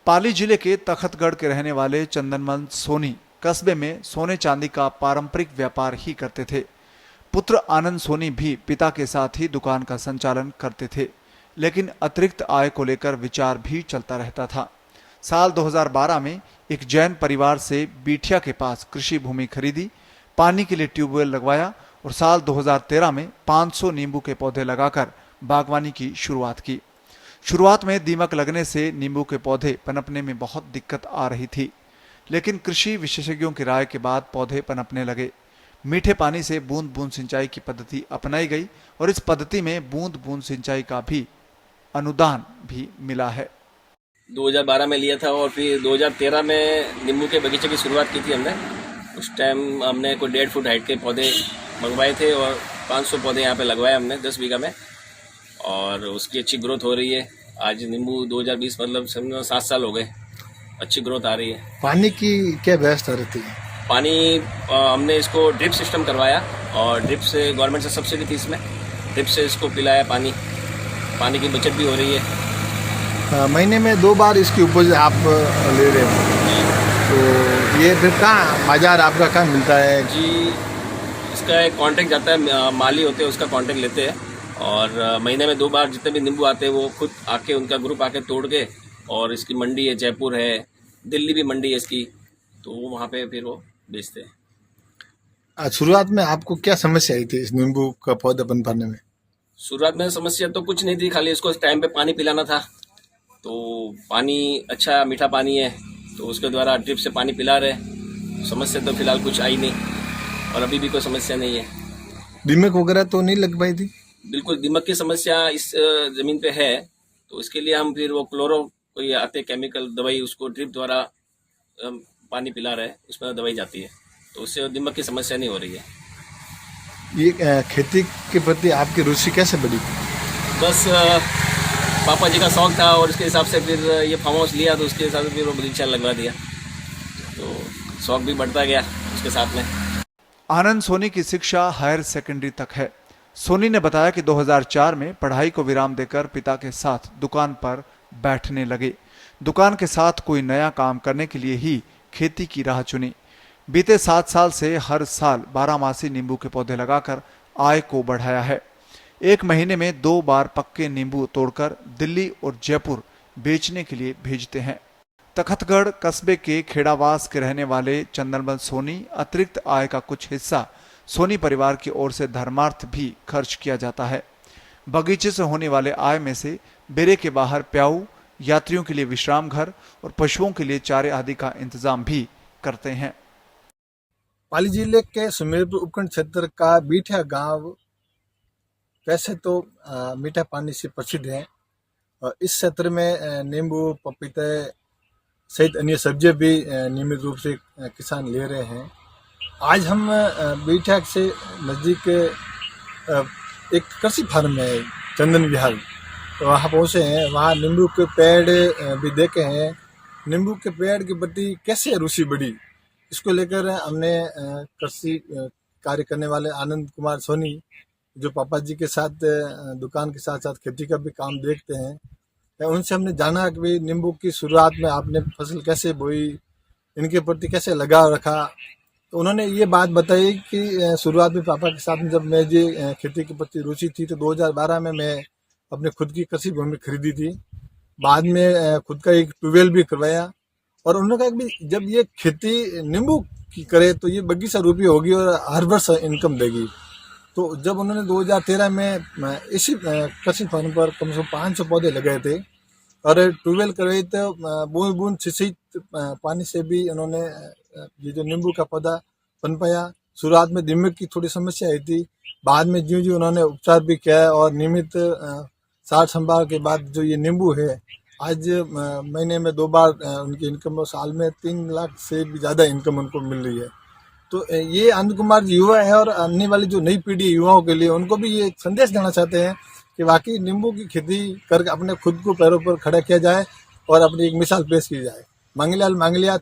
पाली जिले के तखतगढ़ के रहने वाले चंदनमल सोनी कस्बे में सोने चांदी का पारंपरिक व्यापार ही करते थे। पुत्र आनंद सोनी भी पिता के साथ ही दुकान का संचालन करते थे, लेकिन अतिरिक्त आय को लेकर विचार भी चलता रहता था। साल 2012 में एक जैन परिवार से बीठिया के पास कृषि भूमि खरीदी, पानी के लिए ट्यूबवेल लगवाया और साल 2013 में 500 नींबू के पौधे लगाकर बागवानी की शुरुआत की। शुरुआत में दीमक लगने से नींबू के पौधे पनपने में बहुत दिक्कत आ रही थी, लेकिन कृषि विशेषज्ञों की राय के बाद पौधे पनपने लगे। मीठे पानी से बूंद बूंद सिंचाई की पद्धति अपनाई गई और इस पद्धति में बूंद बूंद सिंचाई का भी अनुदान भी मिला है। 2012 में लिया था और फिर 2013 में नींबू के बगीचे की शुरुआत की थी हमने। उस टाइम हमने कोई 1.5 फुट हाइट के पौधे मंगवाए थे और 500 पौधे यहाँ पे लगवाए हमने 10 बीघा में, और उसकी अच्छी ग्रोथ हो रही है। आज नींबू 2020 मतलब समझो 7 साल हो गए, अच्छी ग्रोथ आ रही है। पानी की क्या व्यवस्था रहती है? पानी हमने इसको ड्रिप सिस्टम करवाया और ड्रिप से गवर्नमेंट से सब्सिडी थी, इसमें ड्रिप से इसको पिलाया। पानी की बचत भी हो रही है। महीने में 2 बार इसकी उपज आप ले रहे हो, तो ये फिर कहाँ बाजार आपका कहाँ मिलता है? जी, इसका एक कॉन्ट्रैक्ट जाता है, माली होते हैं उसका कॉन्ट्रैक्ट लेते हैं, और महीने में 2 बार जितने भी नींबू आते हैं वो खुद आके उनका ग्रुप आके तोड़ के, और इसकी मंडी है, जयपुर है, दिल्ली भी मंडी है इसकी, तो वहाँ पे फिर वो बेचते हैं। शुरुआत में आपको क्या समस्या आई थी इस नींबू का पौधा बनवाने में? शुरुआत में समस्या तो कुछ नहीं थी, खाली इसको टाइम पे पानी पिलाना था। तो पानी अच्छा मीठा पानी है, तो उसके द्वारा ड्रिप से पानी पिला रहे। समस्या तो फिलहाल कुछ आई नहीं और अभी भी कोई समस्या नहीं है। दीमक वगैरह तो नहीं लग पाई थी? बिल्कुल, दीमक की समस्या इस जमीन पे है, तो इसके लिए हम फिर वो क्लोरो कोई आते केमिकल दवाई उसको ड्रिप द्वारा पानी पिला रहे, उसमें दवाई जाती है, तो उससे दीमक की समस्या नहीं हो रही है। ये खेती के प्रति आपकी रुचि कैसे बढ़ी? बस पापा जी का शौक था और उसके हिसाब से फिर ये फार्म हाउस लिया, तो उसके हिसाब से फिर वो बगीचा लगवा दिया, तो शौक भी बढ़ता गया उसके साथ में। आनंद सोनी की शिक्षा हायर सेकेंडरी तक है। सोनी ने बताया कि 2004 में पढ़ाई को विराम देकर पिता के साथ दुकान पर बैठने लगे। दुकान के साथ कोई नया काम करने के लिए ही खेती की राह चुनी। बीते 7 साल से हर साल 12मासी नींबू के पौधे लगाकर आय को बढ़ाया है। एक महीने में 2 बार पक्के नींबू तोड़कर दिल्ली और जयपुर बेचने के लिए भेजते हैं। तखतगढ़ कस्बे के खेड़ावास के रहने वाले चंदनमल सोनी अतिरिक्त आय का कुछ हिस्सा सोनी परिवार की ओर से धर्मार्थ भी खर्च किया जाता है। बगीचे से होने वाले आय में से बेरे के बाहर प्याऊ, यात्रियों के लिए विश्राम घर और पशुओं के लिए चारे आदि का इंतजाम भी करते हैं। पाली जिले के सुमेरपुर उपखंड क्षेत्र का बीठिया गांव वैसे तो मीठा पानी से प्रसिद्ध है, और इस क्षेत्र में नींबू, पपीते सहित अन्य सब्जियां भी नियमित रूप से किसान ले रहे हैं। आज हम बीठिया से नज़दीक एक कृषि फार्म है चंदन विहार, तो वहाँ पहुँचे हैं। वहाँ नींबू के पेड़ भी देखे हैं। नींबू के पेड़ के प्रति कैसे रुचि बढ़ी, इसको लेकर हमने कृषि कार्य करने वाले आनंद कुमार सोनी, जो पापा जी के साथ दुकान के साथ साथ खेती का भी काम देखते हैं, उनसे हमने जाना कि भाई नींबू की शुरुआत में आपने फसल कैसे बोई, इनके प्रति कैसे लगाव रखा। तो उन्होंने ये बात बताई कि शुरुआत में पापा के साथ में जब मुझे खेती के प्रति रुचि थी तो 2012 में मैं अपने खुद की कृषि भूमि खरीदी थी। बाद में खुद का एक ट्यूबवेल भी करवाया, और उन्होंने कहा कि जब ये खेती नींबू की करे तो ये बगीचा रूपी होगी और हर वर्ष इनकम देगी। तो जब उन्होंने 2013 में इसी कृषि फार्म पर कम से कम 500 पौधे लगाए थे और ट्यूबवेल करवाई, तो बूंद बूंद सिंचित पानी से भी उन्होंने ये जो नींबू का पौधा पनपाया। शुरुआत में दीमक की थोड़ी समस्या आई थी, बाद में ज्यों ज्यों उन्होंने उपचार भी किया और नियमित सार संभाल के बाद जो ये नींबू है आज महीने में 2 बार उनकी इनकम, साल में 3 लाख से भी ज़्यादा इनकम उनको मिल रही है। तो ये आनंद कुमार युवा है और आने वाली जो नई पीढ़ी युवाओं के लिए उनको भी ये संदेश देना चाहते हैं कि वाकई नींबू की खेती करके अपने खुद को पैरों पर खड़ा किया जाए और अपनी एक मिसाल पेश की जाए। मांगीलाल मांगलिया।